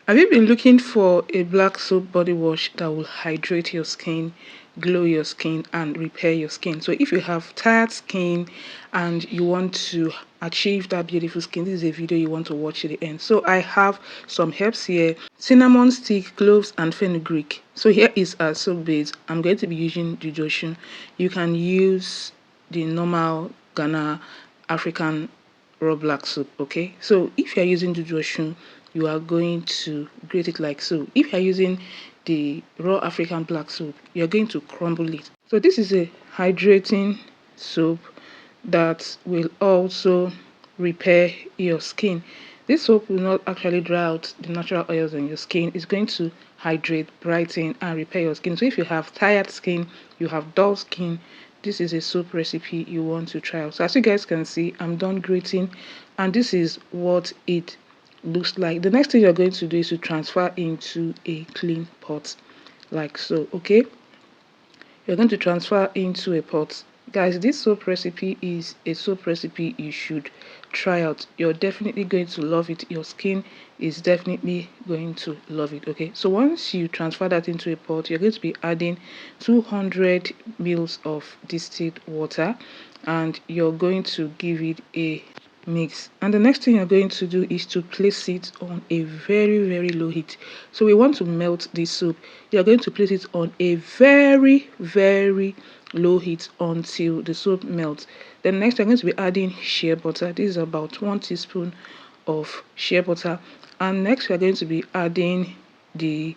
Have you been looking for a black soap body wash that will hydrate your skin, glow your skin, and repair your skin? So if you have tired skin and you want to achieve that beautiful skin, this is a video you want to watch to the end. So I have some herbs here: cinnamon stick, cloves, and fenugreek. So here is our soap base. I'm going to be using Jujoshu. You can use the normal Ghana African raw black soap. Okay, so if you're using Jujoshu, you are going to grate it like so. If you're using the raw African black soap, you're going to crumble it. So this is a hydrating soap that will also repair your skin. This soap will not actually dry out the natural oils on your skin. It's going to hydrate, brighten, and repair your skin. So if you have tired skin, you have dull skin, this is a soap recipe you want to try out. So as you guys can see, I'm done grating, and this is what it looks like. The next thing you're going to do is to transfer into a clean pot like so. Okay, you're going to transfer into a pot. Guys, this soap recipe is a soap recipe you should try out. You're definitely going to love it. Your skin is definitely going to love it. Okay, so once you transfer that into a pot, you're going to be adding 200 mils of distilled water, and you're going to give it a mix. And the next thing you're going to do is to place it on a very low heat. So we want to melt this soap. You're going to place it on a very low heat until the soap melts. Then next I'm going to be adding shea butter. This is about 1 teaspoon of shea butter. And next we're going to be adding the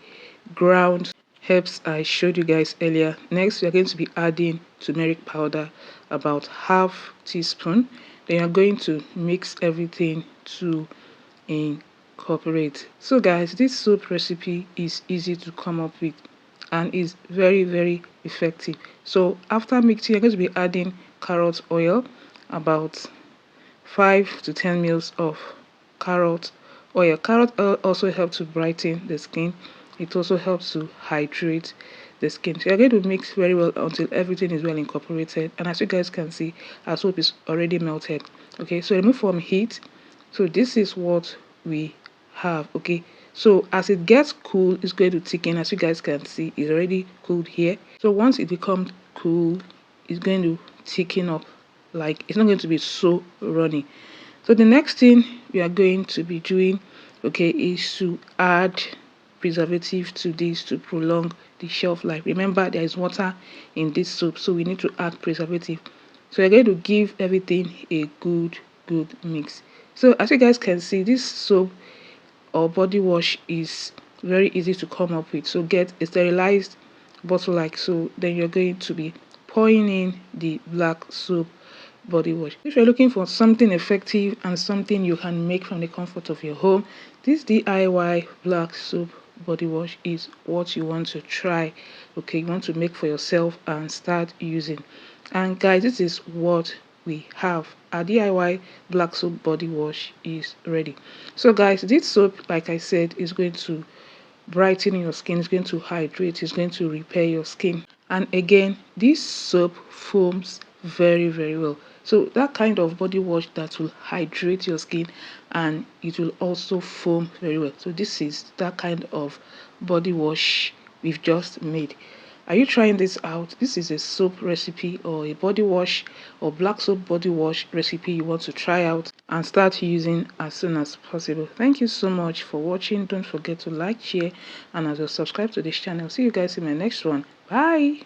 ground herbs I showed you guys earlier. Next we are going to be adding turmeric powder, about half teaspoon. Then you're going to mix everything to incorporate. So guys, this soap recipe is easy to come up with and is very effective. So after mixing, you're going to be adding carrot oil, about 5 to 10 mils of carrot oil. Carrot oil also helps to brighten the skin. It also helps to hydrate the skin. So you're going to mix very well until everything is well incorporated. And as you guys can see, our soap is already melted. Okay, so remove from heat. So this is what we have. Okay, so as it gets cool, it's going to thicken. As you guys can see, it's already cooled here. So once it becomes cool, it's going to thicken up. Like, it's not going to be so runny. So the next thing we are going to be doing, okay, is to add preservative to this to prolong the shelf life. Remember, there is water in this soap, so we need to add preservative. So we're going to give everything a good mix. So as you guys can see, this soap or body wash is very easy to come up with. So get a sterilized bottle like so. Then you're going to be pouring in the black soap body wash. If you're looking for something effective and something you can make from the comfort of your home, this DIY black soap body wash is what you want to try. Okay, you want to make for yourself and start using. And guys, this is what we have. Our DIY black soap body wash is ready. So guys, this soap, like I said, is going to brighten your skin, it's going to hydrate, it's going to repair your skin. And again, this soap foams very well. So that kind of body wash that will hydrate your skin, and it will also foam very well. So this is that kind of body wash we've just made. Are you trying this out? This is a soap recipe or a body wash or black soap body wash recipe you want to try out and start using as soon as possible. Thank you so much for watching. Don't forget to like, share, and also subscribe to this channel. See you guys in my next one. Bye.